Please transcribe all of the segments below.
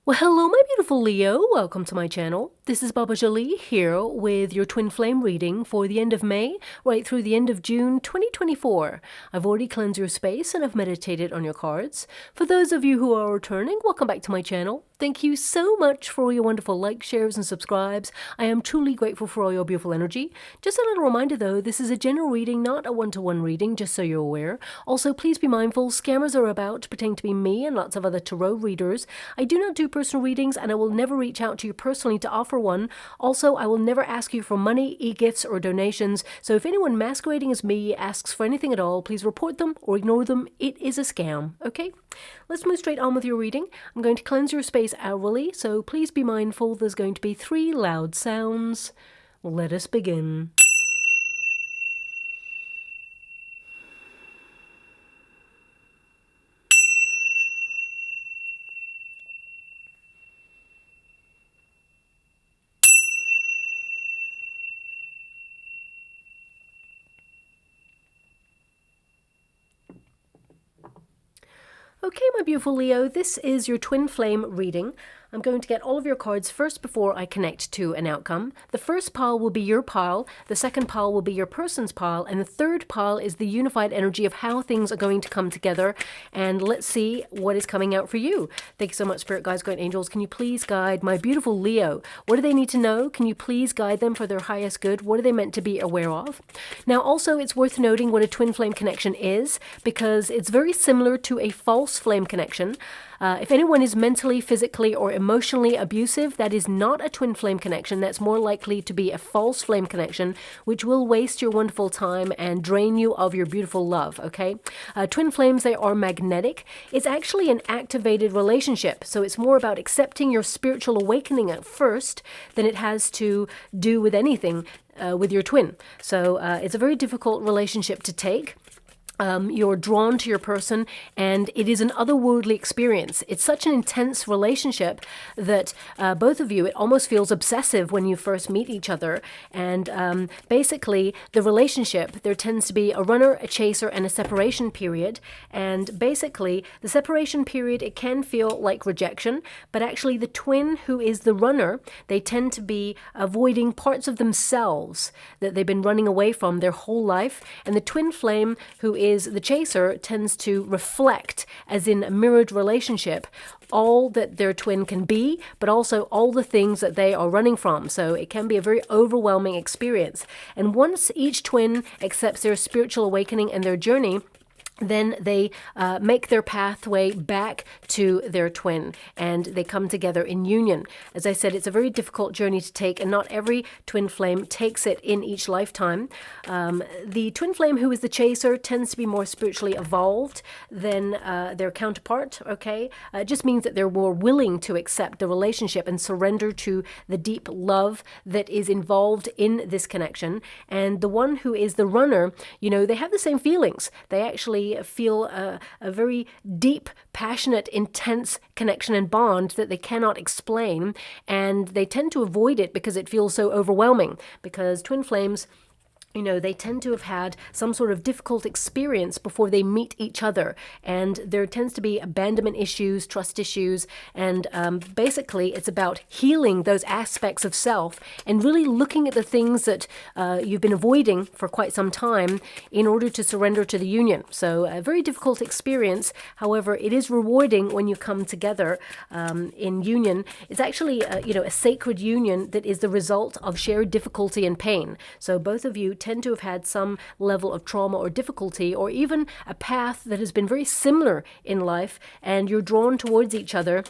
Well, hello, my beautiful Leo. Welcome to my channel. This is Baba Jolie here with your twin flame reading for the end of May, right through the end of June 2024. I've already cleansed your space and I've meditated on your cards. For those of you who are returning, welcome back to my channel. Thank you so much for all your wonderful likes, shares, and subscribes. I am truly grateful for all your beautiful energy. Just a little reminder though, this is a general reading, not a one-to-one reading, just so you're aware. Also, please be mindful, scammers are about, pretending to be me and lots of other tarot readers. I do not do personal readings and I will never reach out to you personally to offer one. Also, I will never ask you for money, e-gifts, or donations. So if anyone masquerading as me asks for anything at all, please report them or ignore them. It is a scam, okay? Let's move straight on with your reading. I'm going to cleanse your space hourly, so please be mindful there's going to be 3 loud sounds. Let us begin. Okay, my beautiful Leo, this is your twin flame reading. I'm going to get all of your cards first before I connect to an outcome. The first pile will be your pile, the second pile will be your person's pile, and the third pile is the unified energy of how things are going to come together. And let's see what is coming out for you. Thank you so much, Spirit Guides, Guardian Angels. Can you please guide my beautiful Leo? What do they need to know? Can you please guide them for their highest good? What are they meant to be aware of? Now, also, it's worth noting what a twin flame connection is, because it's very similar to a false flame connection. If anyone is mentally, physically, or emotionally abusive, that is not a twin flame connection. That's more likely to be a false flame connection, which will waste your wonderful time and drain you of your beautiful love, okay? Twin flames, they are magnetic. It's actually an activated relationship, so it's more about accepting your spiritual awakening at first than it has to do with anything with your twin. So it's a very difficult relationship to take. You're drawn to your person and it is an otherworldly experience. It's such an intense relationship that both of you, it almost feels obsessive when you first meet each other. And basically the relationship, there tends to be a runner, a chaser, and a separation period. And basically the separation period, it can feel like rejection, but actually the twin who is the runner, they tend to be avoiding parts of themselves that they've been running away from their whole life. And the twin flame who is the chaser tends to reflect, as in a mirrored relationship, all that their twin can be, but also all the things that they are running from. So it can be a very overwhelming experience. And once each twin accepts their spiritual awakening and their journey, then they make their pathway back to their twin and they come together in union. As I said, it's a very difficult journey to take and not every twin flame takes it in each lifetime. The twin flame who is the chaser tends to be more spiritually evolved than their counterpart, okay? It just means that they're more willing to accept the relationship and surrender to the deep love that is involved in this connection. And the one who is the runner, you know, they have the same feelings. They actually feel a very deep, passionate, intense connection and bond that they cannot explain, and they tend to avoid it because it feels so overwhelming, because twin flames, you know, they tend to have had some sort of difficult experience before they meet each other. And there tends to be abandonment issues, trust issues, and basically it's about healing those aspects of self and really looking at the things that you've been avoiding for quite some time in order to surrender to the union. So a very difficult experience. However, it is rewarding when you come together in union. It's actually, you know, a sacred union that is the result of shared difficulty and pain. So both of you tend to have had some level of trauma or difficulty, or even a path that has been very similar in life, and you're drawn towards each other.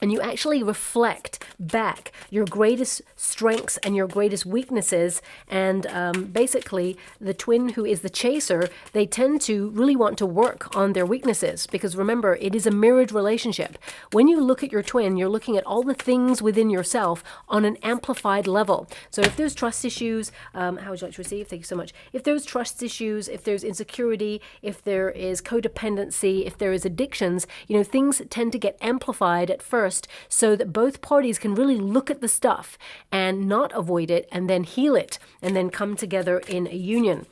And you actually reflect back your greatest strengths and your greatest weaknesses. And basically, the twin who is the chaser, they tend to really want to work on their weaknesses. Because remember, it is a mirrored relationship. When you look at your twin, you're looking at all the things within yourself on an amplified level. So if there's trust issues, how would you like to receive? Thank you so much. If there's trust issues, if there's insecurity, if there is codependency, if there is addictions, you know, things tend to get amplified at first, so that both parties can really look at the stuff and not avoid it and then heal it and then come together in a union.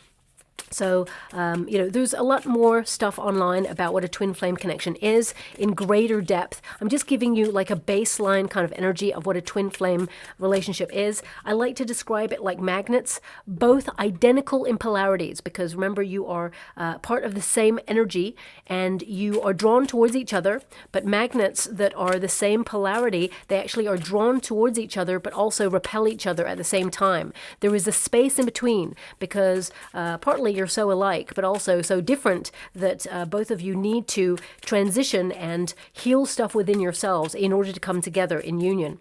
So, there's a lot more stuff online about what a twin flame connection is in greater depth. I'm just giving you like a baseline kind of energy of what a twin flame relationship is. I like to describe it like magnets, both identical in polarities, because remember, you are part of the same energy and you are drawn towards each other. But magnets that are the same polarity, they actually are drawn towards each other, but also repel each other at the same time. There is a space in between because partly you're so alike, but also so different that both of you need to transition and heal stuff within yourselves in order to come together in union.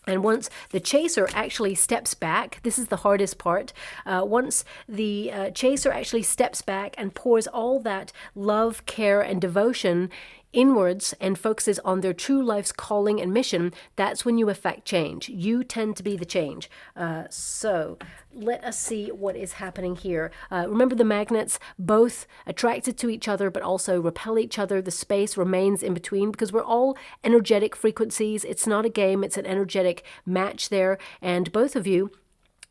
And once the chaser actually steps back, this is the hardest part. Once the chaser actually steps back and pours all that love, care, and devotion inwards and focuses on their true life's calling and mission, that's when you affect change. You tend to be the change. So let us see what is happening here. Remember, the magnets both attracted to each other but also repel each other. The space remains in between because we're all energetic frequencies. It's not a game, it's an energetic match there. And both of you,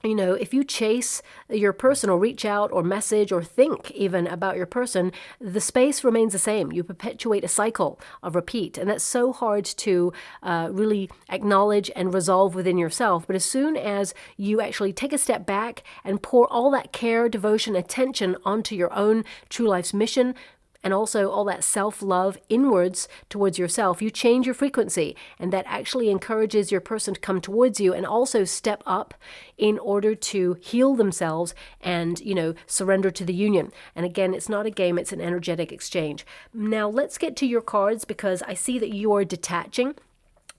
if you chase your person or reach out or message or think even about your person, the space remains the same. You perpetuate a cycle of repeat. And that's so hard to really acknowledge and resolve within yourself. But as soon as you actually take a step back and pour all that care, devotion, attention onto your own true life's mission, and also all that self-love inwards towards yourself, you change your frequency, and that actually encourages your person to come towards you and also step up in order to heal themselves and, surrender to the union. And again, it's not a game, it's an energetic exchange. Now, let's get to your cards because I see that you are detaching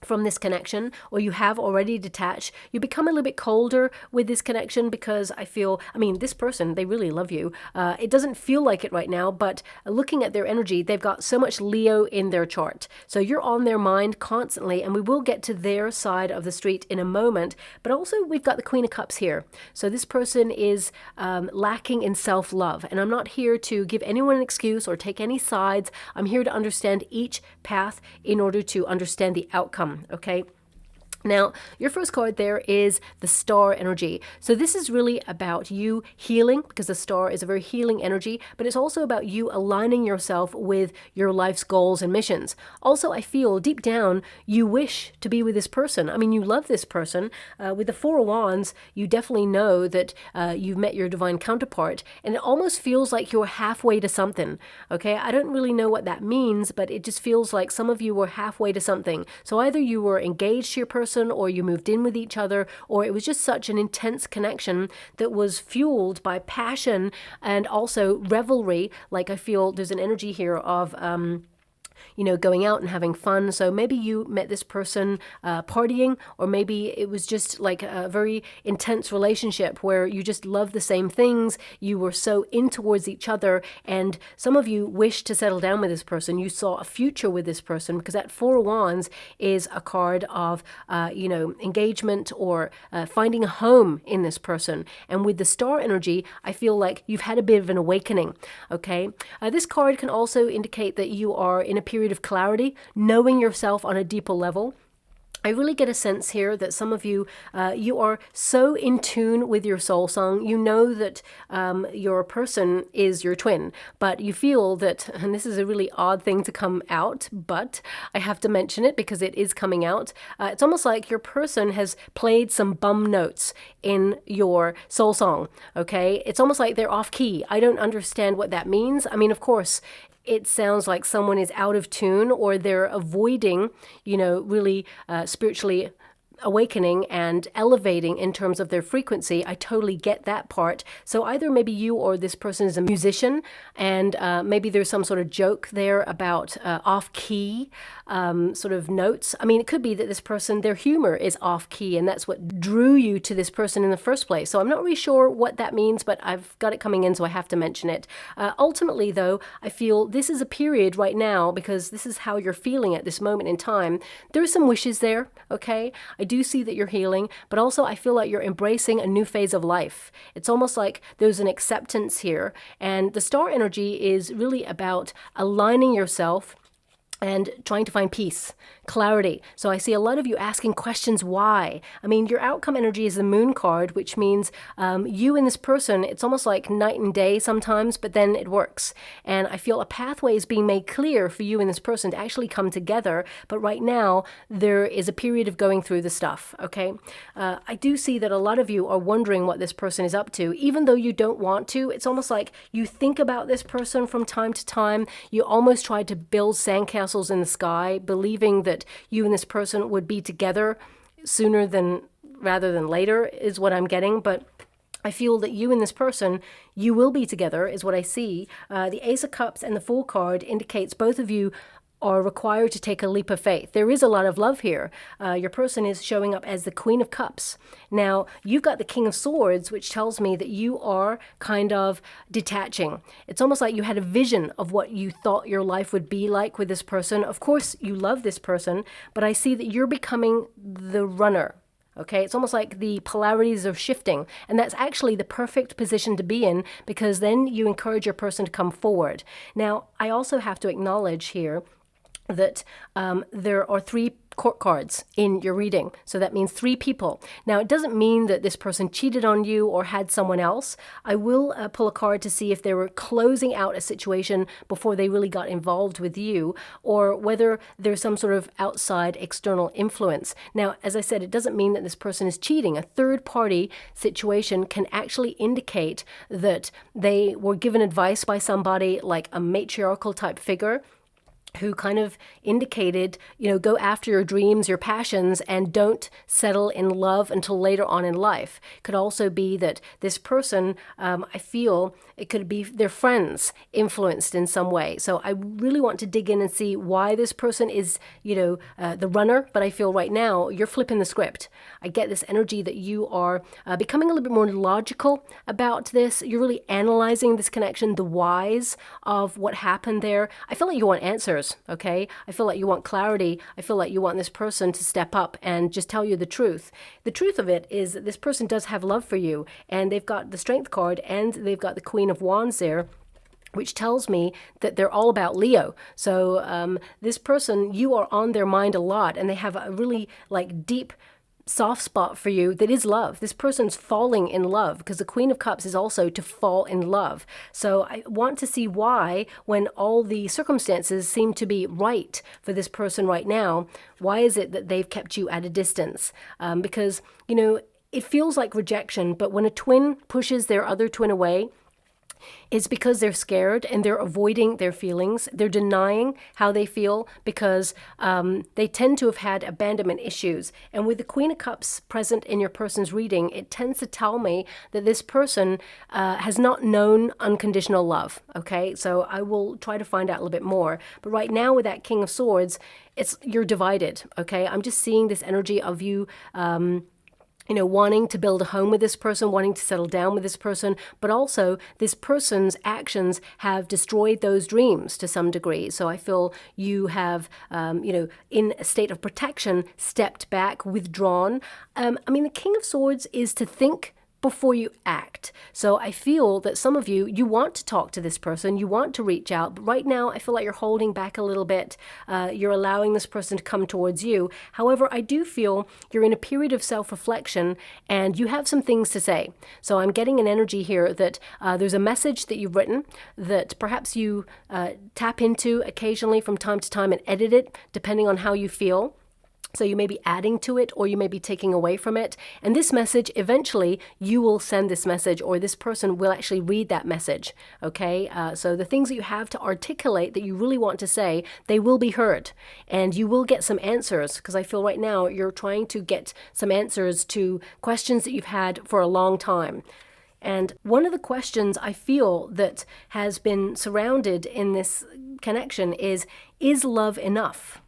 from this connection, or you have already detached. You become a little bit colder with this connection because this person, they really love you. It doesn't feel like it right now, but looking at their energy, they've got so much Leo in their chart. So you're on their mind constantly, and we will get to their side of the street in a moment. But also, we've got the Queen of Cups here. So this person is lacking in self-love. And I'm not here to give anyone an excuse or take any sides. I'm here to understand each path in order to understand the outcome. Okay. Now, your first card there is the star energy. So this is really about you healing, because the star is a very healing energy, but it's also about you aligning yourself with your life's goals and missions. Also, I feel deep down, you wish to be with this person. You love this person. With the Four of Wands, you definitely know that you've met your divine counterpart, and it almost feels like you're halfway to something. Okay, I don't really know what that means, but it just feels like some of you were halfway to something. So either you were engaged to your person, or you moved in with each other, or it was just such an intense connection that was fueled by passion and also revelry. Like, I feel there's an energy here of going out and having fun. So maybe you met this person partying, or maybe it was just like a very intense relationship where you just love the same things. You were so in towards each other, and some of you wished to settle down with this person. You saw a future with this person, because that Four of Wands is a card of, engagement or finding a home in this person. And with the star energy, I feel like you've had a bit of an awakening. Okay. This card can also indicate that you are in a period of clarity, knowing yourself on a deeper level. I really get a sense here that some of you, you are so in tune with your soul song. You know that your person is your twin, but you feel that, and this is a really odd thing to come out, but I have to mention it because it is coming out. It's almost like your person has played some bum notes in your soul song, okay? It's almost like they're off key. I don't understand what that means. Of course, it sounds like someone is out of tune, or they're avoiding, really spiritually awakening and elevating in terms of their frequency. I totally get that part. So either maybe you or this person is a musician, and maybe there's some sort of joke there about off-key sort of notes. It could be that this person, their humor is off-key, and that's what drew you to this person in the first place. So I'm not really sure what that means, but I've got it coming in, so I have to mention it. Ultimately, though, I feel this is a period right now, because this is how you're feeling at this moment in time. There are some wishes there, okay? I do see that you're healing, but also I feel like you're embracing a new phase of life. It's almost like there's an acceptance here, and the star energy is really about aligning yourself and trying to find peace, clarity. So I see a lot of you asking questions why. I mean, your outcome energy is the moon card, which means you and this person, it's almost like night and day sometimes, but then it works. And I feel a pathway is being made clear for you and this person to actually come together. But right now, there is a period of going through the stuff, okay? I do see that a lot of you are wondering what this person is up to. Even though you don't want to, it's almost like you think about this person from time to time. You almost try to build sandcastles in the sky, believing that you and this person would be together sooner than rather than later is what I'm getting. But I feel that you and this person, you will be together is what I see. The Ace of Cups and the Fool card indicates both of you are required to take a leap of faith. There is a lot of love here. Your person is showing up as the Queen of Cups. Now, you've got the King of Swords, which tells me that you are kind of detaching. It's almost like you had a vision of what you thought your life would be like with this person. Of course, you love this person, but I see that you're becoming the runner. Okay, it's almost like the polarities are shifting, and that's actually the perfect position to be in, because then you encourage your person to come forward. Now, I also have to acknowledge here that there are 3 court cards in your reading. So that means 3 people. Now, it doesn't mean that this person cheated on you or had someone else. I will pull a card to see if they were closing out a situation before they really got involved with you, or whether there's some sort of outside external influence. Now, as I said, it doesn't mean that this person is cheating. A third-party situation can actually indicate that they were given advice by somebody, like a matriarchal type figure, who kind of indicated, go after your dreams, your passions, and don't settle in love until later on in life. Could also be that this person, I feel it could be their friends influenced in some way. So I really want to dig in and see why this person is, the runner. But I feel right now you're flipping the script. I get this energy that you are becoming a little bit more logical about this. You're really analyzing this connection, the whys of what happened there. I feel like you want answers. Okay, I feel like you want clarity. I feel like you want this person to step up and just tell you the truth. The truth of it is that this person does have love for you, and they've got the Strength card and they've got the Queen of Wands there, which tells me that they're all about Leo. So this person, you are on their mind a lot, and they have a really deep soft spot for you that is love. This person's falling in love, because the Queen of Cups is also to fall in love. So I want to see why, when all the circumstances seem to be right for this person right now, why is it that they've kept you at a distance? Because, it feels like rejection, but when a twin pushes their other twin away, it's because they're scared and they're avoiding their feelings. They're denying how they feel because they tend to have had abandonment issues. And with the Queen of Cups present in your person's reading, it tends to tell me that this person has not known unconditional love. Okay, so I will try to find out a little bit more. But right now with that King of Swords, you're divided. Okay, I'm just seeing this energy of you wanting to build a home with this person, wanting to settle down with this person, but also this person's actions have destroyed those dreams to some degree. So I feel you have, in a state of protection, stepped back, withdrawn. The King of Swords is to think before you act. So I feel that some of you want to talk to this person, you want to reach out, but right now I feel like you're holding back a little bit. You're allowing this person to come towards you. However, I do feel you're in a period of self-reflection and you have some things to say. So I'm getting an energy here that there's a message that you've written that perhaps you tap into occasionally from time to time and edit it depending on how you feel. So you may be adding to it or you may be taking away from it. And this message, eventually, you will send this message or this person will actually read that message, okay? So the things that you have to articulate that you really want to say, they will be heard. And you will get some answers, because I feel right now you're trying to get some answers to questions that you've had for a long time. And one of the questions I feel that has been surrounded in this connection is love enough?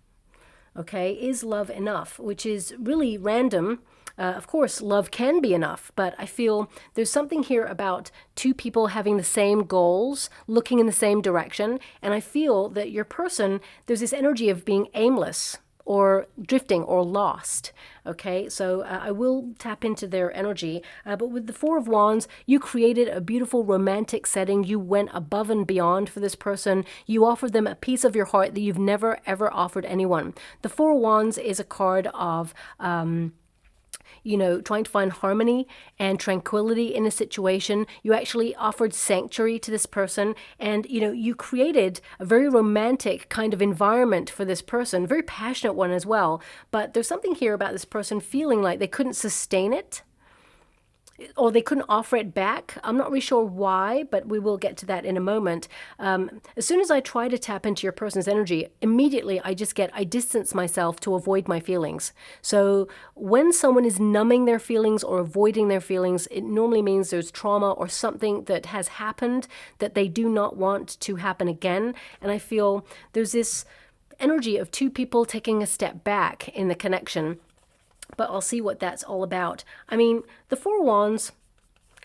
Okay, is love enough? Which is really random. Of course, love can be enough, but I feel there's something here about 2 people having the same goals, looking in the same direction, and I feel that your person, there's this energy of being aimless or drifting or lost. Okay, so I will tap into their energy. But with the Four of Wands, you created a beautiful romantic setting. You went above and beyond for this person. You offered them a piece of your heart that you've never, ever offered anyone. The Four of Wands is a card of trying to find harmony and tranquility in a situation. You actually offered sanctuary to this person, and you created a very romantic kind of environment for this person, very passionate one as well. But there's something here about this person feeling like they couldn't sustain it, or they couldn't offer it back. I'm not really sure why, but we will get to that in a moment. As soon as I try to tap into your person's energy, immediately I distance myself to avoid my feelings. So when someone is numbing their feelings or avoiding their feelings, it normally means there's trauma or something that has happened that they do not want to happen again. And I feel there's this energy of two people taking a step back in the connection. But I'll see what that's all about. I mean, the Four of Wands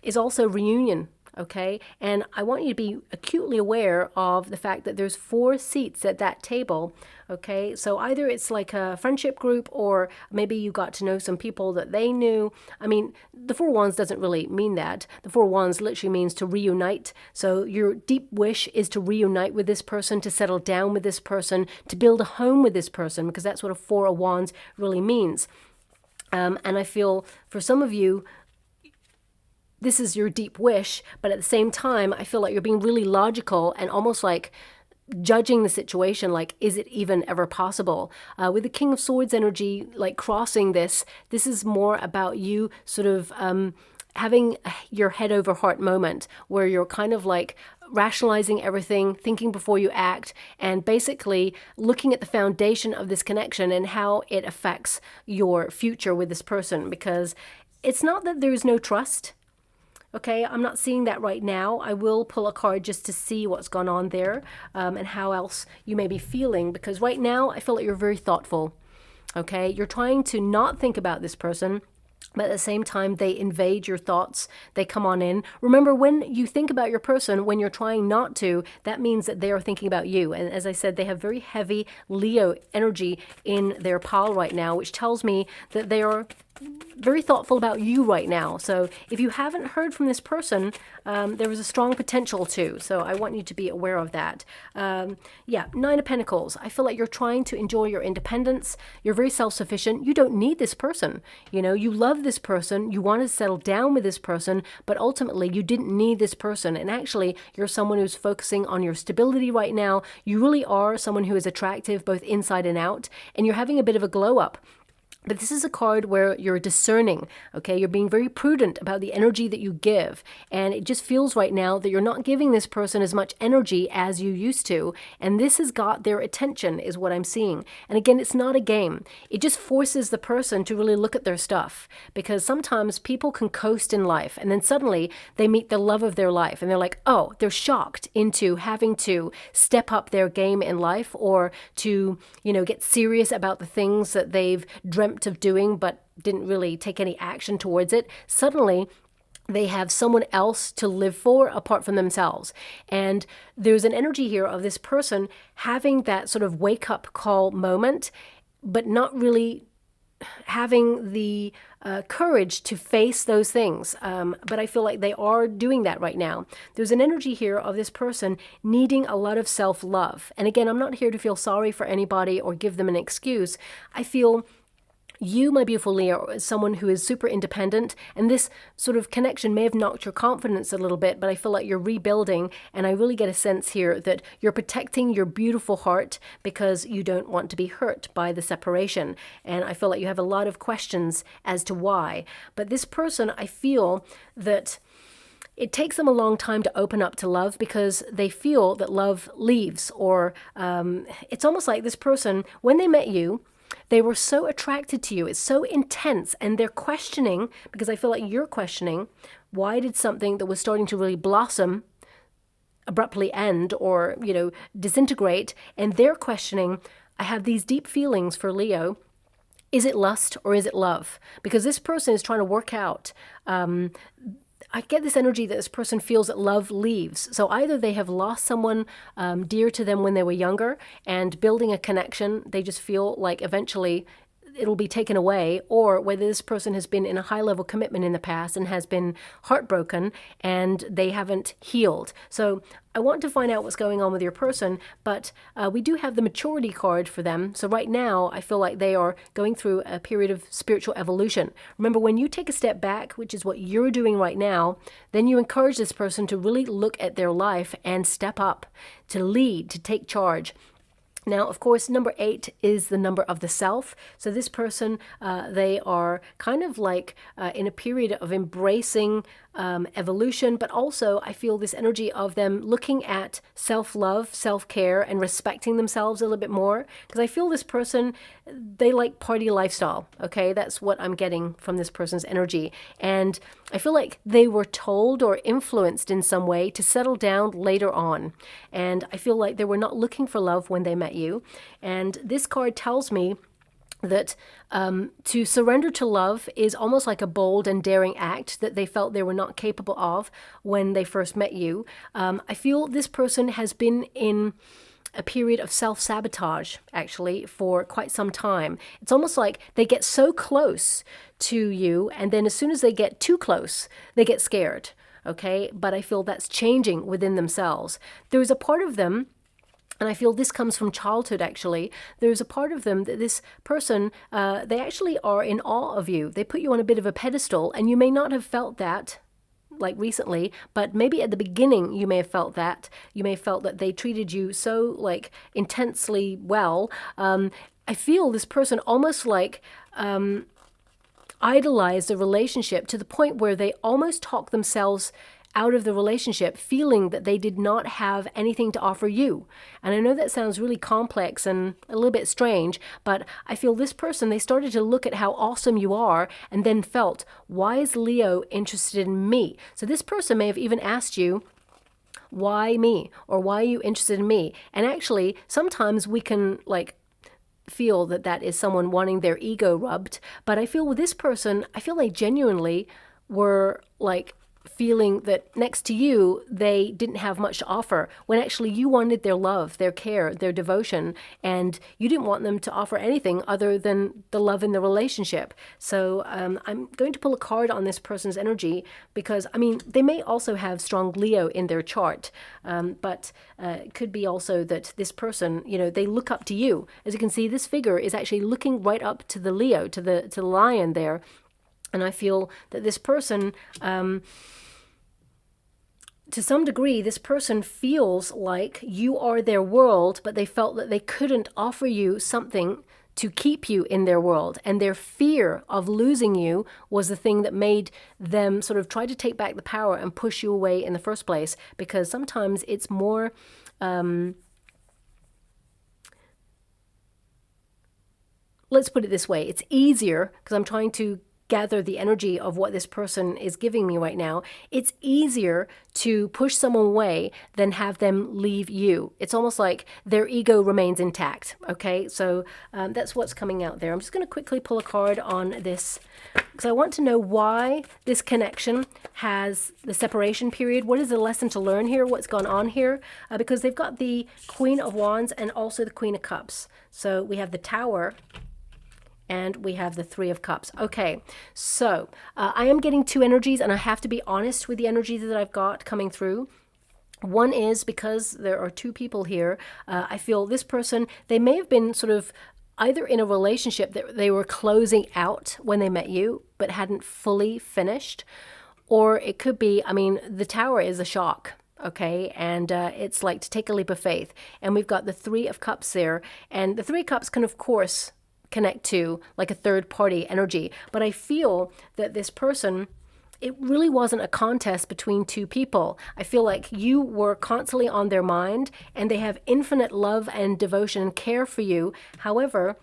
is also reunion, okay? And I want you to be acutely aware of the fact that there's 4 seats at that table, okay? So either it's like a friendship group, or maybe you got to know some people that they knew. I mean, the Four of Wands doesn't really mean that. The Four of Wands literally means to reunite. So your deep wish is to reunite with this person, to settle down with this person, to build a home with this person, because that's what a Four of Wands really means. And I feel for some of you, this is your deep wish, but at the same time, I feel like you're being really logical and almost like judging the situation, like, is it even ever possible? With the King of Swords energy, like crossing this is more about you sort of having your head over heart moment, where you're kind of like rationalizing everything, thinking before you act, and basically looking at the foundation of this connection and how it affects your future with this person. Because it's not that there's no trust. Okay, I'm not seeing that right now. I will pull a card just to see what's gone on there, and how else you may be feeling, because right now I feel like you're very thoughtful. Okay, you're trying to not think about this person, but at the same time, they invade your thoughts. They come on in. Remember, when you think about your person, when you're trying not to, that means that they are thinking about you. And as I said, they have very heavy Leo energy in their pile right now, which tells me that they are very thoughtful about you right now. So if you haven't heard from this person, there is a strong potential to. So I want you to be aware of that. Yeah, Nine of Pentacles. I feel like you're trying to enjoy your independence. You're very self-sufficient. You don't need this person. You love this person. You want to settle down with this person, but ultimately you didn't need this person. And actually, you're someone who's focusing on your stability right now. You really are someone who is attractive both inside and out, and you're having a bit of a glow up. But this is a card where you're discerning, okay? You're being very prudent about the energy that you give. And it just feels right now that you're not giving this person as much energy as you used to. And this has got their attention, is what I'm seeing. And again, it's not a game. It just forces the person to really look at their stuff. Because sometimes people can coast in life, and then suddenly they meet the love of their life. And they're like, oh, they're shocked into having to step up their game in life, or to, get serious about the things that they've dreamt of doing but didn't really take any action towards it. Suddenly they have someone else to live for apart from themselves. And there's an energy here of this person having that sort of wake up call moment, but not really having the courage to face those things. But I feel like they are doing that right now. There's an energy here of this person needing a lot of self-love. And again, I'm not here to feel sorry for anybody or give them an excuse. I feel you, my beautiful Leo, is someone who is super independent, and this sort of connection may have knocked your confidence a little bit, but I feel like you're rebuilding, and I really get a sense here that you're protecting your beautiful heart because you don't want to be hurt by the separation. And I feel like you have a lot of questions as to why. But this person, I feel that it takes them a long time to open up to love because they feel that love leaves, or it's almost like this person, when they met you, they were so attracted to you. It's so intense, and they're questioning, because I feel like you're questioning, why did something that was starting to really blossom abruptly end or, disintegrate? And they're questioning, I have these deep feelings for Leo. Is it lust or is it love? Because this person is trying to work out I get this energy that this person feels that love leaves. So either they have lost someone dear to them when they were younger, and building a connection, they just feel like eventually it'll be taken away, or whether this person has been in a high level commitment in the past and has been heartbroken and they haven't healed. So I want to find out what's going on with your person, but we do have the maturity card for them. So right now, I feel like they are going through a period of spiritual evolution. Remember, when you take a step back, which is what you're doing right now, then you encourage this person to really look at their life and step up, to lead, to take charge. Now, of course, number 8 is the number of the self. So this person, they are kind of like in a period of embracing evolution, but also I feel this energy of them looking at self-love, self-care, and respecting themselves a little bit more. Because I feel this person, they like party lifestyle, okay? That's what I'm getting from this person's energy. And I feel like they were told or influenced in some way to settle down later on. And I feel like they were not looking for love when they met you. And this card tells me that to surrender to love is almost like a bold and daring act that they felt they were not capable of when they first met you. I feel this person has been in a period of self-sabotage, actually, for quite some time. It's almost like they get so close to you, and then as soon as they get too close, they get scared, okay? But I feel that's changing within themselves. There's a part of them, and I feel this comes from childhood, actually. There's a part of them that this person, they actually are in awe of you. They put you on a bit of a pedestal, and you may not have felt that like recently, but maybe at the beginning you may have felt that. You may have felt that they treated you so like intensely well. I feel this person almost like idolized a relationship to the point where they almost talk themselves out of the relationship, feeling that they did not have anything to offer you. And I know that sounds really complex and a little bit strange, but I feel this person, they started to look at how awesome you are and then felt, why is Leo interested in me? So this person may have even asked you, why me? Or why are you interested in me? And actually, sometimes we can like feel that that is someone wanting their ego rubbed. But I feel with this person, I feel they genuinely were like feeling that next to you, they didn't have much to offer, when actually you wanted their love, their care, their devotion, and you didn't want them to offer anything other than the love in the relationship. So I'm going to pull a card on this person's energy because, I mean, they may also have strong Leo in their chart, but it could be also that this person, you know, they look up to you. As you can see, this figure is actually looking right up to the Leo, to the lion there. And I feel that this person, to some degree, this person feels like you are their world, but they felt that they couldn't offer you something to keep you in their world. And their fear of losing you was the thing that made them sort of try to take back the power and push you away in the first place. Because sometimes it's more... let's put it this way. It's easier, because I'm trying to gather the energy of what this person is giving me right now. It's easier to push someone away than have them leave you. It's almost like their ego remains intact. Okay, so that's what's coming out there. I'm just going to quickly pull a card on this because I want to know why this connection has the separation period. What is the lesson to learn here? What's gone on here? Because they've got the Queen of Wands and also the Queen of Cups. So we have the Tower and we have the Three of Cups. Okay, so I am getting two energies, and I have to be honest with the energy that I've got coming through. One is because there are two people here. I feel this person, they may have been sort of either in a relationship that they were closing out when they met you, but hadn't fully finished. Or it could be, I mean, the Tower is a shock. Okay, and it's like to take a leap of faith. And we've got the Three of Cups there. And the Three of Cups can, of course, connect to like a third party energy. But I feel that this person, it really wasn't a contest between two people. I feel like you were constantly on their mind and they have infinite love and devotion and care for you. However,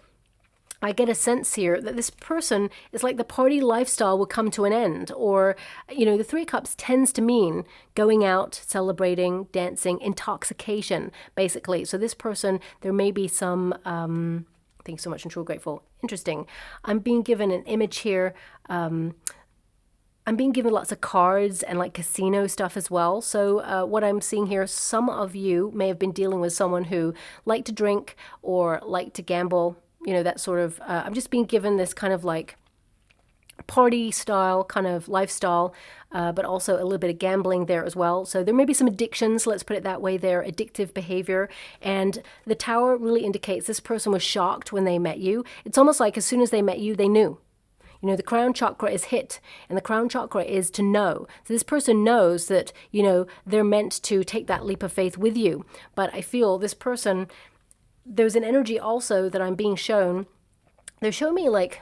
I get a sense here that this person is like the party lifestyle will come to an end. Or, you know, the Three of Cups tends to mean going out, celebrating, dancing, intoxication, basically. So this person, there may be some... Thanks so much, and truly grateful. Interesting. I'm being given an image here. I'm being given lots of cards and like casino stuff as well. So what I'm seeing here, some of you may have been dealing with someone who liked to drink or liked to gamble, you know, that sort of, I'm just being given this kind of like party style kind of lifestyle, but also a little bit of gambling there as well. So there may be some addictions, let's put it that way there, addictive behavior. And the Tower really indicates this person was shocked when they met you. It's almost like as soon as they met you, they knew. You know, the crown chakra is hit, and the crown chakra is to know. So this person knows that, you know, they're meant to take that leap of faith with you. But I feel this person, there's an energy also that I'm being shown. They're showing me like,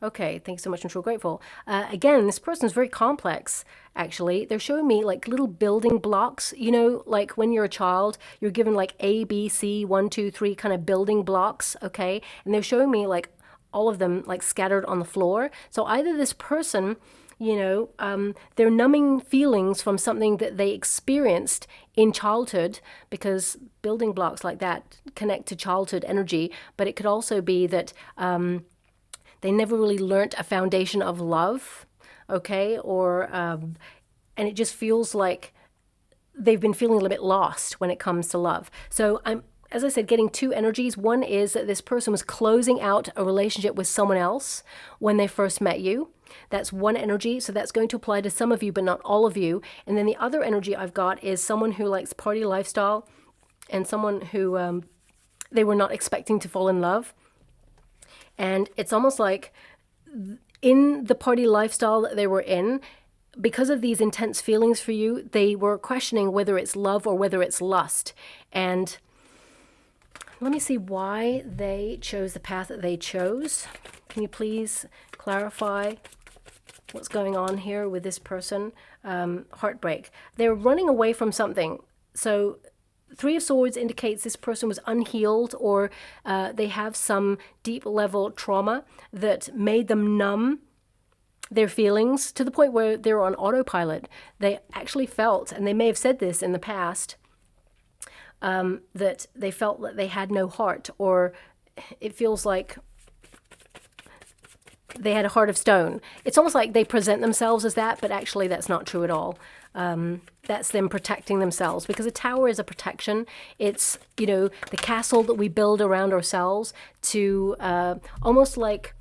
okay, thanks so much, I'm so grateful. Again, this person is very complex, actually. They're showing me like little building blocks, you know, like when you're a child, you're given like A, B, C, 1, 2, 3 kind of building blocks, okay? And they're showing me like all of them like scattered on the floor. So either this person, you know, they're numbing feelings from something that they experienced in childhood, because building blocks like that connect to childhood energy, but it could also be that they never really learnt a foundation of love, okay? Or, and it just feels like they've been feeling a little bit lost when it comes to love. So I'm, as I said, getting two energies. One is that this person was closing out a relationship with someone else when they first met you. That's one energy, so that's going to apply to some of you, but not all of you. And then the other energy I've got is someone who likes party lifestyle and someone who they were not expecting to fall in love. And it's almost like in the party lifestyle that they were in, because of these intense feelings for you, they were questioning whether it's love or whether it's lust. And let me see why they chose the path that they chose. Can you please clarify what's going on here with this person? Heartbreak. They're running away from something. So Three of Swords indicates this person was unhealed, or they have some deep level trauma that made them numb their feelings to the point where they're on autopilot. They actually felt, and they may have said this in the past, that they felt that they had no heart, or it feels like they had a heart of stone. It's almost like they present themselves as that, but actually that's not true at all. That's them protecting themselves, because a tower is a protection. It's, you know, the castle that we build around ourselves to almost like,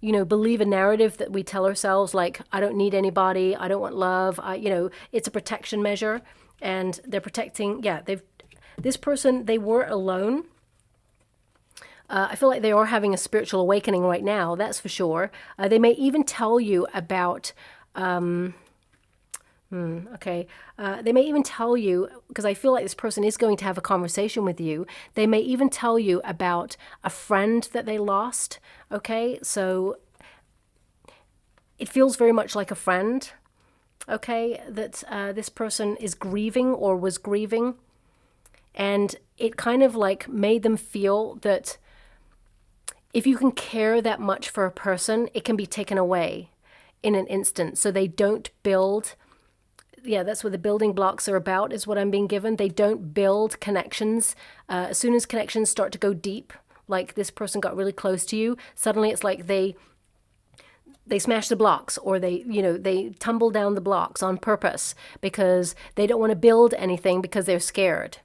you know, believe a narrative that we tell ourselves, like, I don't need anybody, I don't want love, you know, it's a protection measure. And they're protecting, yeah, this person, they were alone. I feel like they are having a spiritual awakening right now, that's for sure. They may even tell you about, they may even tell you, because I feel like this person is going to have a conversation with you. They may even tell you about a friend that they lost, okay? So it feels very much like a friend, okay, that this person is grieving or was grieving. And it kind of like made them feel that if you can care that much for a person, it can be taken away in an instant. So they don't build, yeah, that's what the building blocks are about, is what I'm being given. They don't build connections. As soon as connections start to go deep, like this person got really close to you, suddenly it's like they smash the blocks, or they, you know, they tumble down the blocks on purpose because they don't want to build anything because they're scared.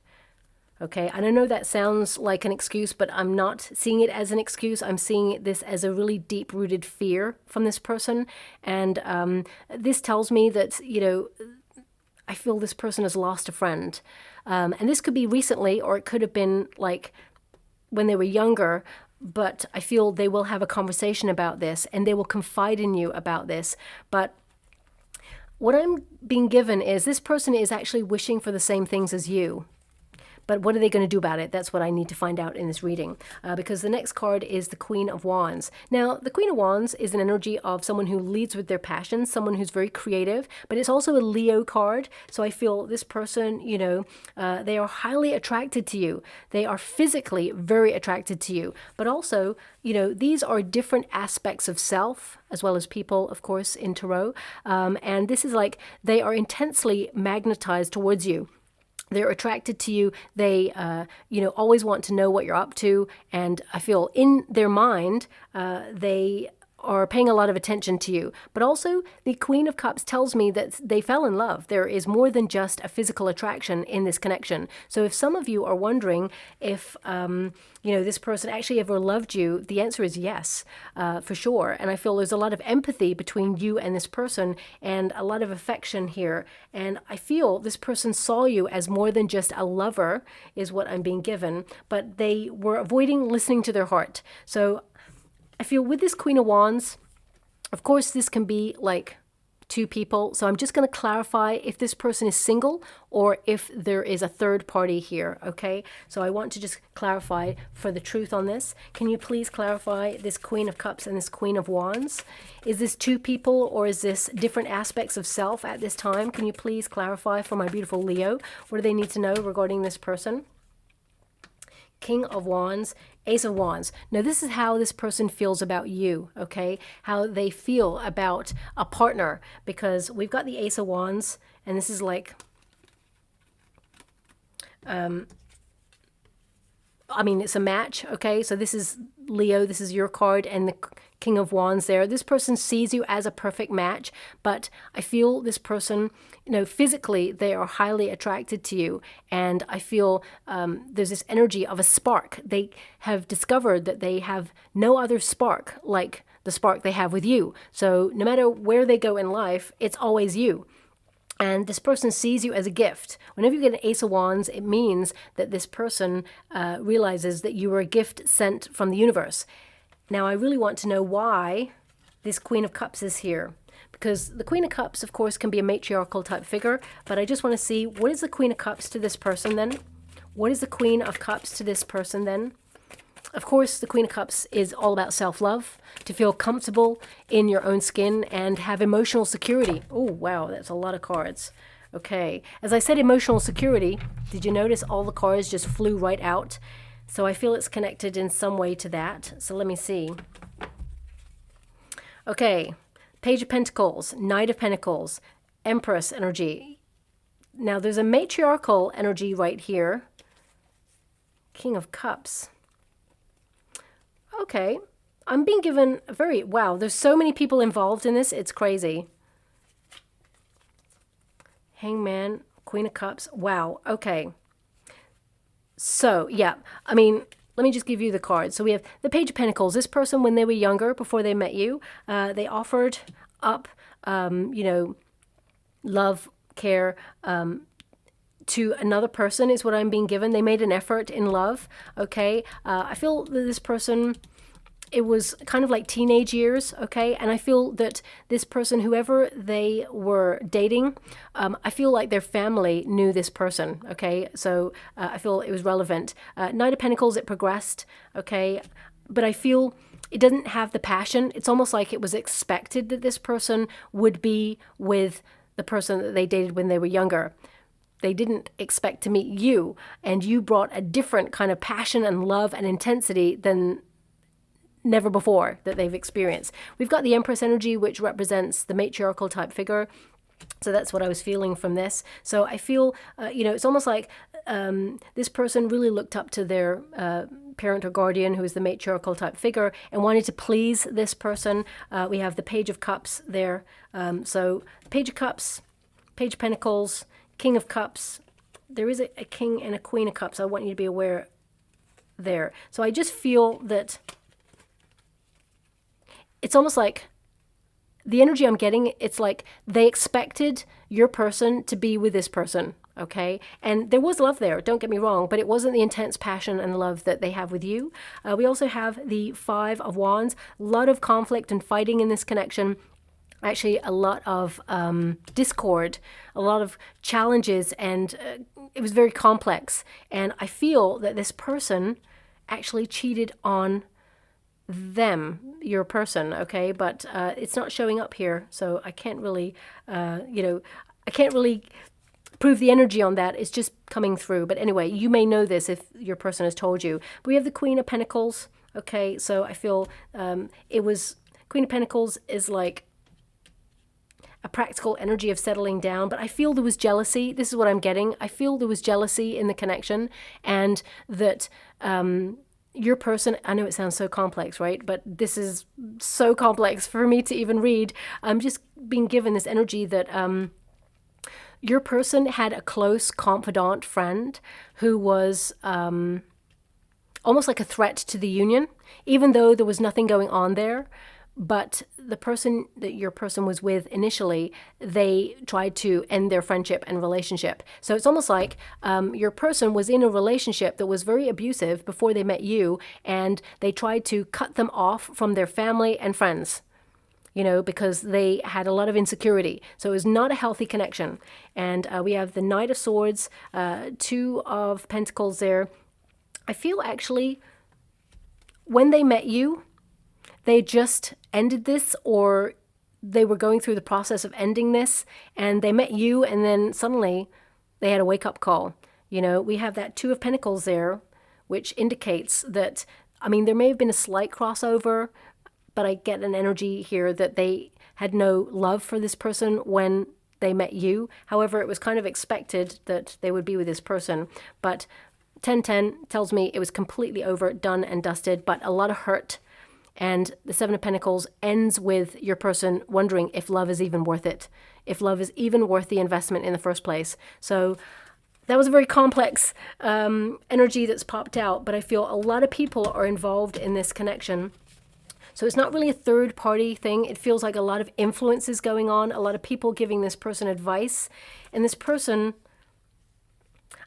Okay, and I know that sounds like an excuse, but I'm not seeing it as an excuse. I'm seeing this as a really deep-rooted fear from this person. And this tells me that, you know, I feel this person has lost a friend. And this could be recently, or it could have been like when they were younger, but I feel they will have a conversation about this and they will confide in you about this. But what I'm being given is this person is actually wishing for the same things as you. But what are they going to do about it? That's what I need to find out in this reading, because the next card is the Queen of Wands. Now, the Queen of Wands is an energy of someone who leads with their passions, someone who's very creative, but it's also a Leo card. So I feel this person, you know, they are highly attracted to you. They are physically very attracted to you. But also, you know, these are different aspects of self, as well as people, of course, in Tarot. And this is like they are intensely magnetized towards you. They're attracted to you. They, you know, always want to know what you're up to. And I feel in their mind, they are paying a lot of attention to you. But also the Queen of Cups tells me that they fell in love. There is more than just a physical attraction in this connection. So if some of you are wondering if, this person actually ever loved you, the answer is yes, for sure. And I feel there's a lot of empathy between you and this person and a lot of affection here. And I feel this person saw you as more than just a lover, is what I'm being given, but they were avoiding listening to their heart. So I feel with this Queen of Wands, of course, this can be like two people. So I'm just going to clarify if this person is single or if there is a third party here. Okay. So I want to just clarify for the truth on this. Can you please clarify this Queen of Cups and this Queen of Wands? Is this two people or is this different aspects of self at this time? Can you please clarify for my beautiful Leo? What do they need to know regarding this person? King of Wands, Ace of Wands. Now, this is how this person feels about you, okay? How they feel about a partner, because we've got the Ace of Wands, and this is like, it's a match, okay? So this is Leo, this is your card, and the King of Wands there. This person sees you as a perfect match, but I feel this person, physically, they are highly attracted to you. And I feel there's this energy of a spark. They have discovered that they have no other spark like the spark they have with you. So no matter where they go in life, it's always you. And this person sees you as a gift. Whenever you get an Ace of Wands, it means that this person realizes that you are a gift sent from the universe. Now, I really want to know why this Queen of Cups is here. Because the Queen of Cups, of course, can be a matriarchal type figure. But I just want to see, what is the Queen of Cups to this person then? What is the Queen of Cups to this person then? Of course, the Queen of Cups is all about self-love, to feel comfortable in your own skin and have emotional security. Oh, wow, that's a lot of cards. Okay, as I said, emotional security, did you notice all the cards just flew right out? So I feel it's connected in some way to that. So let me see. Okay, Page of Pentacles, Knight of Pentacles, Empress energy. Now, there's a matriarchal energy right here. King of Cups. Okay, I'm being given a very, wow, there's so many people involved in this, it's crazy. Hangman, Queen of Cups, wow, okay. So, yeah, let me just give you the cards. So we have the Page of Pentacles. This person, when they were younger, before they met you, they offered up, love, care, to another person is what I'm being given. They made an effort in love, okay? I feel that this person, it was kind of like teenage years, okay? And I feel that this person, whoever they were dating, I feel like their family knew this person, okay? So I feel it was relevant. Knight of Pentacles, it progressed, okay? But I feel it doesn't have the passion. It's almost like it was expected that this person would be with the person that they dated when they were younger. They didn't expect to meet you, and you brought a different kind of passion and love and intensity than never before that they've experienced. We've got the Empress energy, which represents the matriarchal type figure. So that's what I was feeling from this. So I feel, it's almost like this person really looked up to their parent or guardian, who is the matriarchal type figure, and wanted to please this person. We have the Page of Cups there. So Page of Cups, Page of Pentacles, King of Cups. There is a King and a Queen of Cups. I want you to be aware there. So I just feel that it's almost like the energy I'm getting, it's like they expected your person to be with this person, okay? And there was love there, don't get me wrong, but it wasn't the intense passion and love that they have with you. We also have the Five of Wands, a lot of conflict and fighting in this connection. Actually, a lot of discord, a lot of challenges, and it was very complex. And I feel that this person actually cheated on them, your person, okay? But it's not showing up here, so I can't really, I can't really prove the energy on that. It's just coming through. But anyway, you may know this if your person has told you. But we have the Queen of Pentacles, okay? So I feel Queen of Pentacles is like a practical energy of settling down, but I feel there was jealousy. This is what I'm getting. I feel there was jealousy in the connection, and that your person, I know it sounds so complex, right? But this is so complex for me to even read. I'm just being given this energy that your person had a close confidant friend who was almost like a threat to the union, even though there was nothing going on there. But the person that your person was with initially, they tried to end their friendship and relationship. So it's almost like your person was in a relationship that was very abusive before they met you, and they tried to cut them off from their family and friends, you know, because they had a lot of insecurity. So it was not a healthy connection. And we have the Knight of Swords, Two of Pentacles there. I feel actually when they met you, they just ended this, or they were going through the process of ending this, and they met you, and then suddenly they had a wake-up call. You know, we have that Two of Pentacles there, which indicates that, I mean, there may have been a slight crossover, but I get an energy here that they had no love for this person when they met you. However, it was kind of expected that they would be with this person. But 1010 tells me it was completely over, done and dusted, but a lot of hurt. And the Seven of Pentacles ends with your person wondering if love is even worth it, if love is even worth the investment in the first place. So that was a very complex energy that's popped out, but I feel a lot of people are involved in this connection. So it's not really a third party thing. It feels like a lot of influences going on, a lot of people giving this person advice. And this person,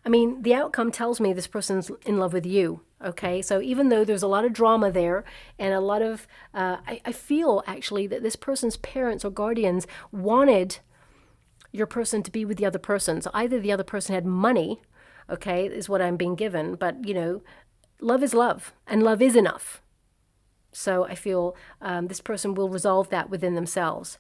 I mean, the outcome tells me this person's in love with you. Okay, so even though there's a lot of drama there and a lot of, I feel actually that this person's parents or guardians wanted your person to be with the other person. So either the other person had money, okay, is what I'm being given, but you know, love is love and love is enough. So I feel this person will resolve that within themselves.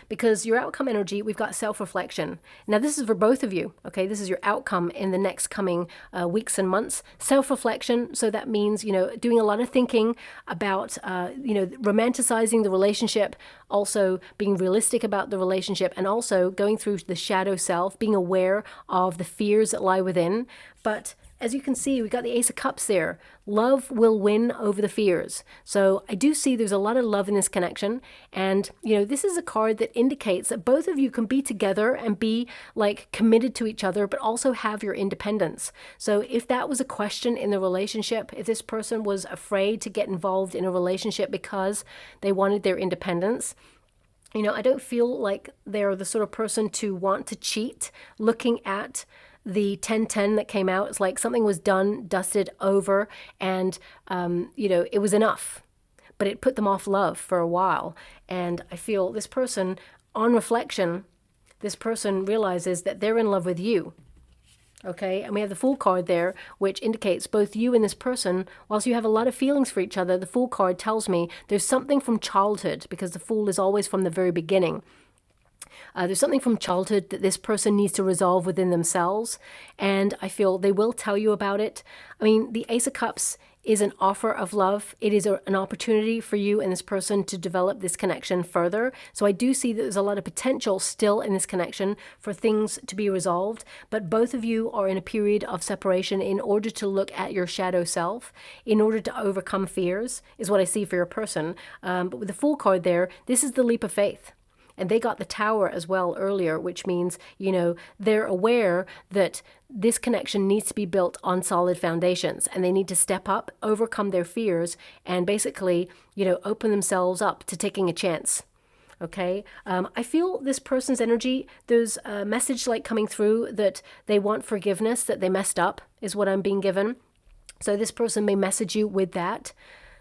Because your outcome energy, we've got self-reflection. Now, this is for both of you, okay? This is your outcome in the next coming weeks and months. Self-reflection, so that means, you know, doing a lot of thinking about, you know, romanticizing the relationship, also being realistic about the relationship, and also going through the shadow self, being aware of the fears that lie within. But as you can see, we got the Ace of Cups there. Love will win over the fears. So I do see there's a lot of love in this connection. And, you know, this is a card that indicates that both of you can be together and be like committed to each other, but also have your independence. So if that was a question in the relationship, if this person was afraid to get involved in a relationship because they wanted their independence, you know, I don't feel like they're the sort of person to want to cheat. Looking at the 1010 that came out, it's like something was done, dusted, over, and, you know, it was enough. But it put them off love for a while. And I feel this person, on reflection, this person realizes that they're in love with you. Okay, and we have the Fool card there, which indicates both you and this person, whilst you have a lot of feelings for each other, the Fool card tells me there's something from childhood, because the Fool is always from the very beginning. There's something from childhood that this person needs to resolve within themselves, and I feel they will tell you about it. I mean, the Ace of Cups is an offer of love. It is an opportunity for you and this person to develop this connection further. So I do see that there's a lot of potential still in this connection for things to be resolved, but both of you are in a period of separation in order to look at your shadow self, in order to overcome fears, is what I see for your person. But with the Fool card there, this is the leap of faith. And they got the Tower as well earlier, which means, you know, they're aware that this connection needs to be built on solid foundations, and they need to step up, overcome their fears, and basically, you know, open themselves up to taking a chance. Okay, I feel this person's energy, there's a message like coming through that they want forgiveness, that they messed up, is what I'm being given. So this person may message you with that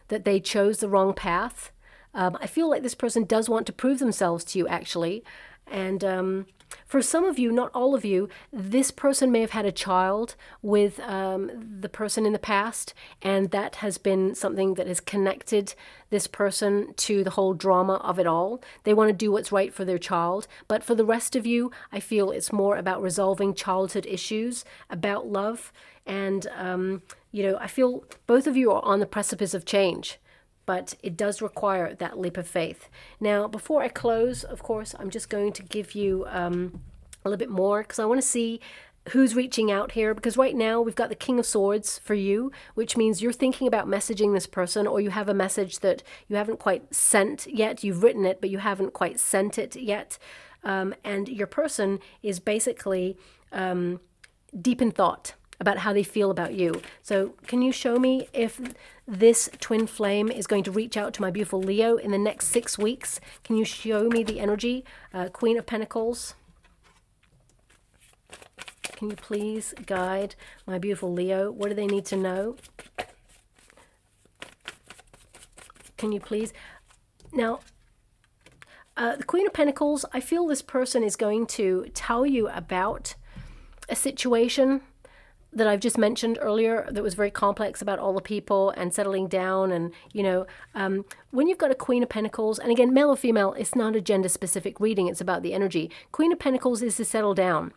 they chose the wrong path. I feel like this person does want to prove themselves to you, actually. And for some of you, not all of you, this person may have had a child with the person in the past, and that has been something that has connected this person to the whole drama of it all. They want to do what's right for their child. But for the rest of you, I feel it's more about resolving childhood issues, about love. And, you know, I feel both of you are on the precipice of change. But it does require that leap of faith. Now, before I close, of course, I'm just going to give you a little bit more, because I want to see who's reaching out here, because right now we've got the King of Swords for you, which means you're thinking about messaging this person, or you have a message that you haven't quite sent yet. You've written it, but you haven't quite sent it yet. And your person is basically deep in thought about how they feel about you. So can you show me if this twin flame is going to reach out to my beautiful Leo in the next 6 weeks? Can you show me the energy? Queen of Pentacles. Can you please guide my beautiful Leo? What do they need to know? Can you please? Now, the Queen of Pentacles, I feel this person is going to tell you about a situation that I've just mentioned earlier that was very complex about all the people and settling down. And, you know, when you've got a Queen of Pentacles, and again, male or female, it's not a gender-specific reading. It's about the energy. Queen of Pentacles is to settle down.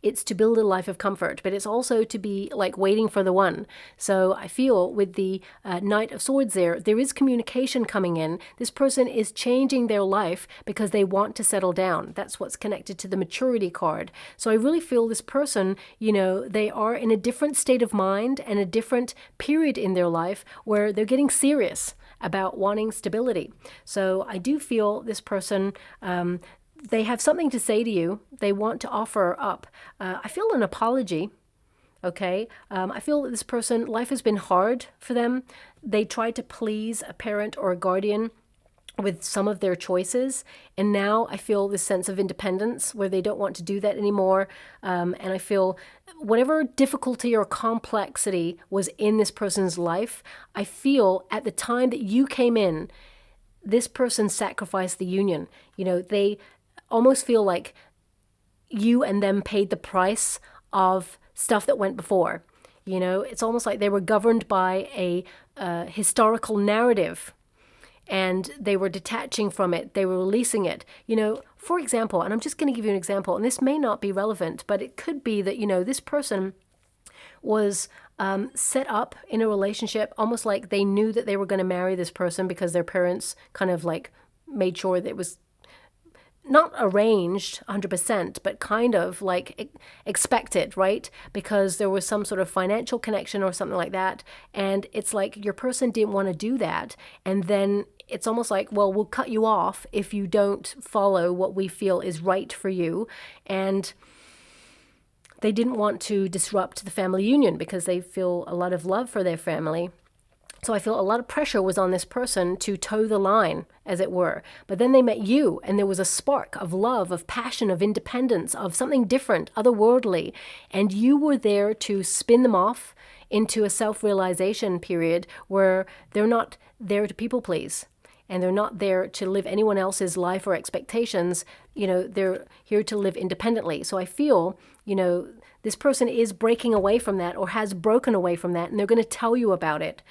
It's to build a life of comfort, but it's also to be like waiting for the one. So I feel with the Knight of Swords there is communication coming in. This person is changing their life because they want to settle down. That's what's connected to the maturity card. So I really feel this person, you know, they are in a different state of mind and a different period in their life where they're getting serious about wanting stability. So I do feel this person, they have something to say to you. They want to offer up. I feel an apology, okay? I feel that this person, life has been hard for them. They tried to please a parent or a guardian with some of their choices. And now I feel this sense of independence where they don't want to do that anymore. And I feel whatever difficulty or complexity was in this person's life, I feel at the time that you came in, this person sacrificed the union. You know, they almost feel like you and them paid the price of stuff that went before. You know, it's almost like they were governed by a historical narrative and they were detaching from it. They were releasing it. You know, for example, and I'm just going to give you an example, and this may not be relevant, but it could be that, you know, this person was set up in a relationship almost like they knew that they were going to marry this person because their parents kind of like made sure that it was not arranged 100%, but kind of like expected, right? Because there was some sort of financial connection or something like that. And it's like your person didn't want to do that. And then it's almost like, well, we'll cut you off if you don't follow what we feel is right for you. And they didn't want to disrupt the family union because they feel a lot of love for their family. So I feel a lot of pressure was on this person to toe the line, as it were. But then they met you, and there was a spark of love, of passion, of independence, of something different, otherworldly. And you were there to spin them off into a self-realization period where they're not there to people please. And they're not there to live anyone else's life or expectations. You know, they're here to live independently. So I feel, you know, this person is breaking away from that or has broken away from that, and they're going to tell you about it.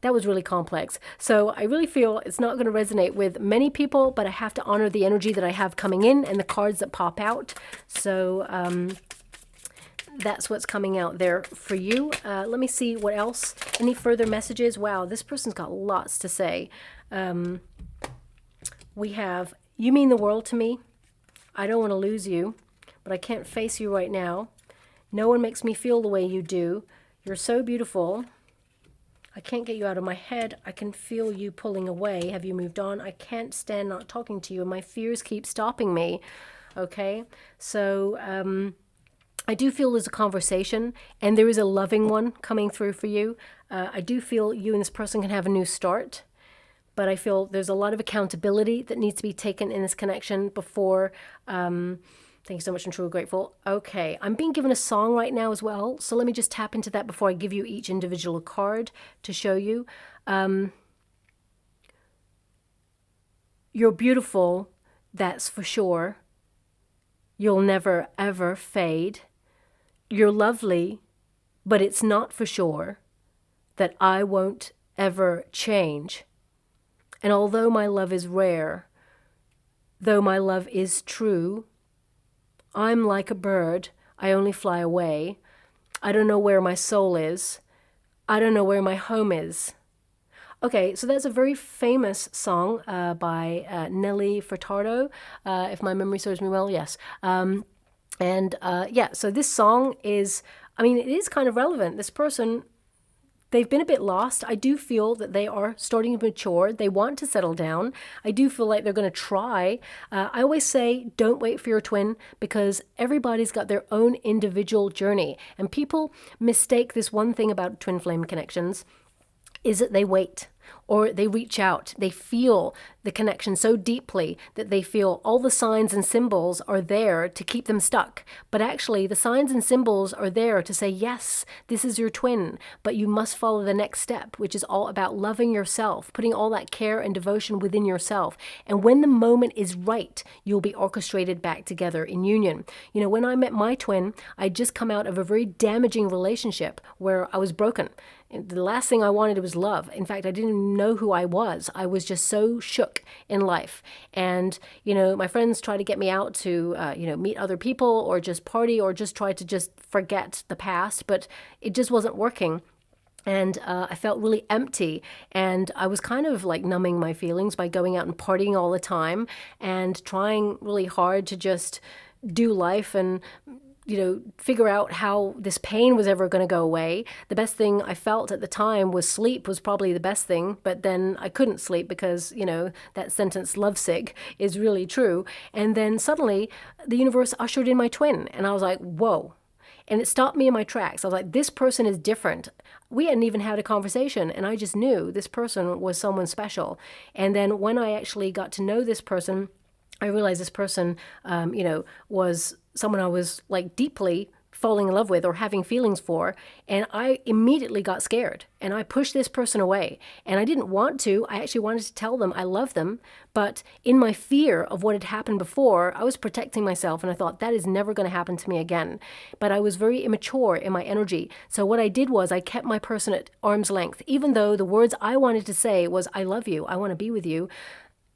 That was really complex. So I really feel it's not going to resonate with many people, but I have to honor the energy that I have coming in and the cards that pop out. So that's what's coming out there for you. Let me see what else. Any further messages? Wow, this person's got lots to say. We have, you mean the world to me. I don't want to lose you, but I can't face you right now. No one makes me feel the way you do. You're so beautiful. I can't get you out of my head. I can feel you pulling away. Have you moved on? I can't stand not talking to you, and my fears keep stopping me. Okay, so I do feel there's a conversation, and there is a loving one coming through for you. I do feel you and this person can have a new start, but I feel there's a lot of accountability that needs to be taken in this connection before... Thank you so much. I'm truly grateful. Okay, I'm being given a song right now as well. So let me just tap into that before I give you each individual card to show you. You're beautiful, that's for sure. You'll never, ever fade. You're lovely, but it's not for sure that I won't ever change. And although my love is rare, though my love is true, I'm like a bird, I only fly away. I don't know where my soul is. I don't know where my home is. Okay, so that's a very famous song by Nelly Furtado, if my memory serves me well, yes. And And yeah, so this song is, I mean, it is kind of relevant. This person, they've been a bit lost. I do feel that they are starting to mature. They want to settle down. I do feel like they're going to try. I always say, don't wait for your twin, because everybody's got their own individual journey. And people mistake this one thing about twin flame connections, is that they wait or they reach out. They feel the connection so deeply that they feel all the signs and symbols are there to keep them stuck. But actually, the signs and symbols are there to say, yes, this is your twin, but you must follow the next step, which is all about loving yourself, putting all that care and devotion within yourself. And when the moment is right, you'll be orchestrated back together in union. You know, when I met my twin, I'd just come out of a very damaging relationship where I was broken. The last thing I wanted was love. In fact, I didn't even know who I was. I was just so shook in life. And, you know, my friends tried to get me out to, meet other people or just party or just try to just forget the past, but it just wasn't working. And I felt really empty, and I was kind of like numbing my feelings by going out and partying all the time and trying really hard to just do life and figure out how this pain was ever going to go away. The best thing I felt at the time was sleep was probably the best thing, but then I couldn't sleep because, that sentence, lovesick, is really true. And then suddenly the universe ushered in my twin, and I was like, whoa. And it stopped me in my tracks. I was like, this person is different. We hadn't even had a conversation, and I just knew this person was someone special. And then when I actually got to know this person, I realized this person, was someone I was like deeply falling in love with or having feelings for. And I immediately got scared and I pushed this person away. And I didn't want to. I actually wanted to tell them I love them. But in my fear of what had happened before, I was protecting myself. And I thought that is never going to happen to me again. But I was very immature in my energy. So what I did was I kept my person at arm's length, even though the words I wanted to say was, I love you, I want to be with you.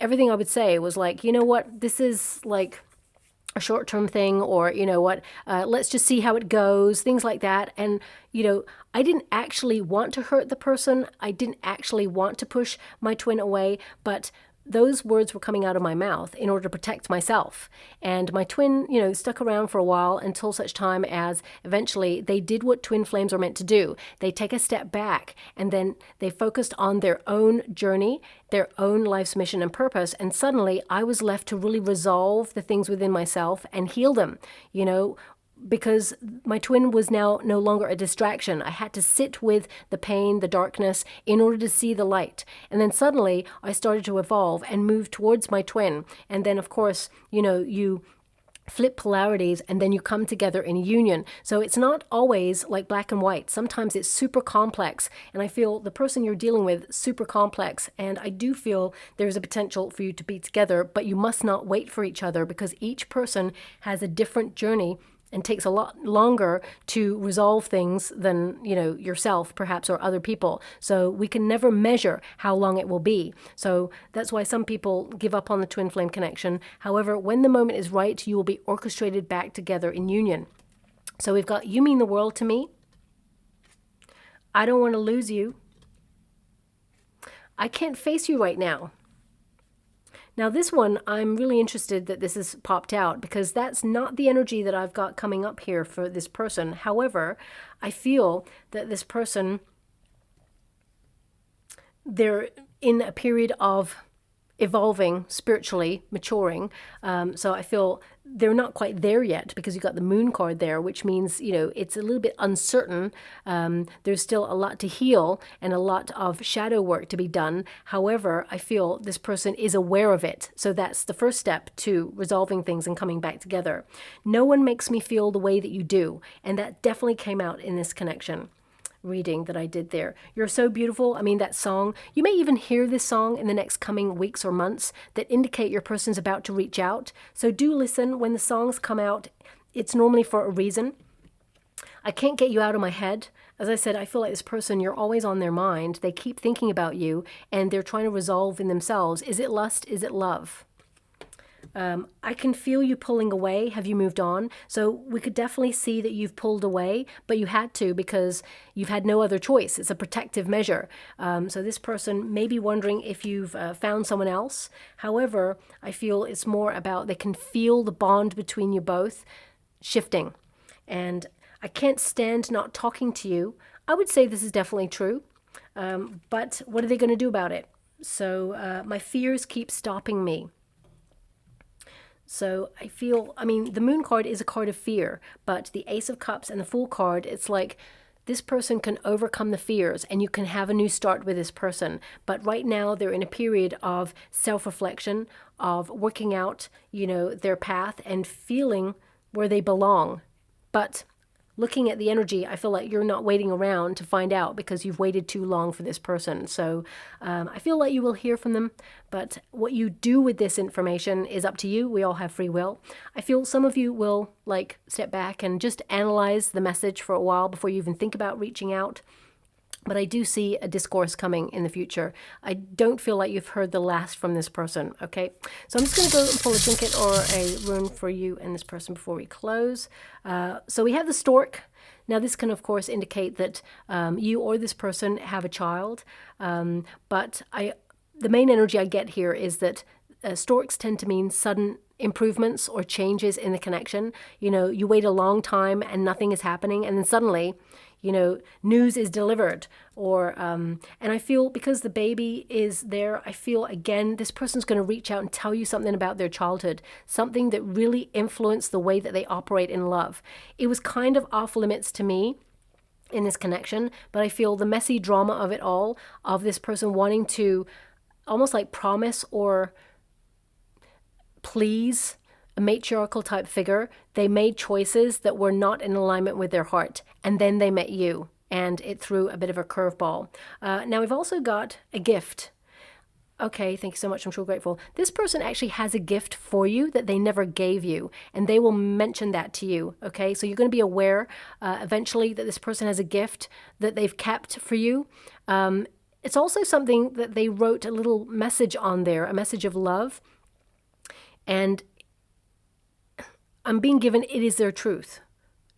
Everything I would say was like, you know what, this is like a short-term thing, or let's just see how it goes, things like that. And I didn't actually want to hurt the person. I didn't actually want to push my twin away, but those words were coming out of my mouth in order to protect myself. And my twin, stuck around for a while until such time as eventually they did what twin flames are meant to do. They take a step back and then they focused on their own journey, their own life's mission and purpose. And suddenly I was left to really resolve the things within myself and heal them, because my twin was now no longer a distraction. I had to sit with the pain, the darkness, in order to see the light. And then suddenly I started to evolve and move towards my twin. And then, of course, you flip polarities and then you come together in a union. So it's not always like black and white. Sometimes it's super complex. And I feel the person you're dealing with, super complex. And I do feel there's a potential for you to be together, but you must not wait for each other, because each person has a different journey and takes a lot longer to resolve things than, yourself perhaps, or other people. So we can never measure how long it will be. So that's why some people give up on the twin flame connection. However, when the moment is right, you will be orchestrated back together in union. So we've got, you mean the world to me. I don't want to lose you. I can't face you right now. Now this one, I'm really interested that this has popped out, because that's not the energy that I've got coming up here for this person. However, I feel that this person, they're in a period of evolving spiritually, maturing. So I feel they're not quite there yet, because you've got the moon card there, which means, it's a little bit uncertain. There's still a lot to heal and a lot of shadow work to be done. However, I feel this person is aware of it. So that's the first step to resolving things and coming back together. No one makes me feel the way that you do. And that definitely came out in this connection reading that I did there. You're so beautiful. I mean, that song, you may even hear this song in the next coming weeks or months that indicate your person's about to reach out. So do listen when the songs come out. It's normally for a reason. I can't get you out of my head. As I said, I feel like this person, you're always on their mind. They keep thinking about you and they're trying to resolve in themselves. Is it lust? Is it love? I can feel you pulling away. Have you moved on? So we could definitely see that you've pulled away, but you had to because you've had no other choice. It's a protective measure. So this person may be wondering if you've found someone else. However, I feel it's more about they can feel the bond between you both. shifting. And I can't stand not talking to you. I would say this is definitely true. But what are they going to do about it? So my fears keep stopping me. So I feel, I mean, the Moon card is a card of fear, but the Ace of Cups and the Fool card, it's like this person can overcome the fears and you can have a new start with this person. But right now they're in a period of self-reflection, of working out, their path and feeling where they belong. But looking at the energy, I feel like you're not waiting around to find out because you've waited too long for this person. So I feel like you will hear from them, but what you do with this information is up to you. We all have free will. I feel some of you will step back and just analyze the message for a while before you even think about reaching out. But I do see a discourse coming in the future. I don't feel like you've heard the last from this person, okay? So I'm just going to go and pull a trinket or a rune for you and this person before we close. So we have the stork. Now this can, of course, indicate that you or this person have a child. But the main energy I get here is that storks tend to mean sudden improvements or changes in the connection. You wait a long time and nothing is happening, and then suddenly news is delivered, and I feel because the baby is there, I feel again, this person's going to reach out and tell you something about their childhood, something that really influenced the way that they operate in love. It was kind of off limits to me in this connection, but I feel the messy drama of it all, of this person wanting to almost like promise or please a matriarchal type figure. They made choices that were not in alignment with their heart, and then they met you, and it threw a bit of a curveball. Now we've also got a gift. Okay, thank you so much. I'm sure grateful. This person actually has a gift for you that they never gave you, and they will mention that to you. Okay, so you're going to be aware eventually that this person has a gift that they've kept for you. It's also something that they wrote a little message on there, a message of love, and I'm being given it is their truth.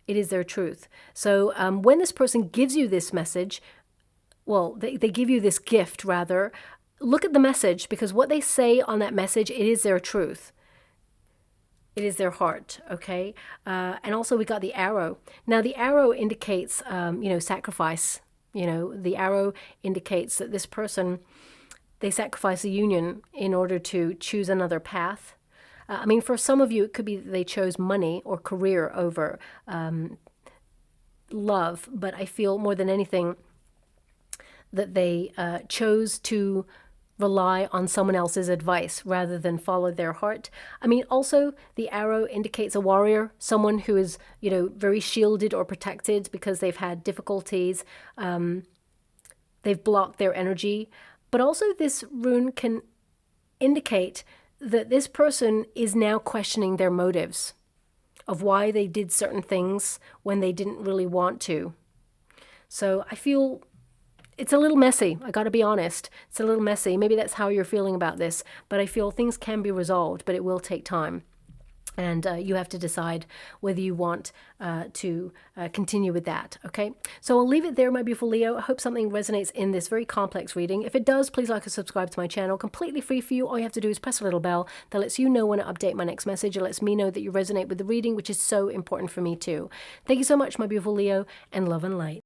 It is their truth. So when this person gives you this message, well, they give you this gift rather, look at the message, because what they say on that message, it is their truth. It is their heart, okay? And also we got the arrow. Now the arrow indicates, sacrifice. The arrow indicates that this person, they sacrifice a union in order to choose another path. I mean, for some of you, it could be that they chose money or career over love, but I feel more than anything that they chose to rely on someone else's advice rather than follow their heart. I mean, also, the arrow indicates a warrior, someone who is, very shielded or protected because they've had difficulties. They've blocked their energy. But also this rune can indicate that this person is now questioning their motives of why they did certain things when they didn't really want to. So I feel it's a little messy. I got to be honest. It's a little messy. Maybe that's how you're feeling about this, but I feel things can be resolved, but it will take time. And you have to decide whether you want to continue with that, okay? So I'll leave it there, my beautiful Leo. I hope something resonates in this very complex reading. If it does, please like and subscribe to my channel. Completely free for you. All you have to do is press a little bell that lets you know when I update my next message. It lets me know that you resonate with the reading, which is so important for me too. Thank you so much, my beautiful Leo, and love and light.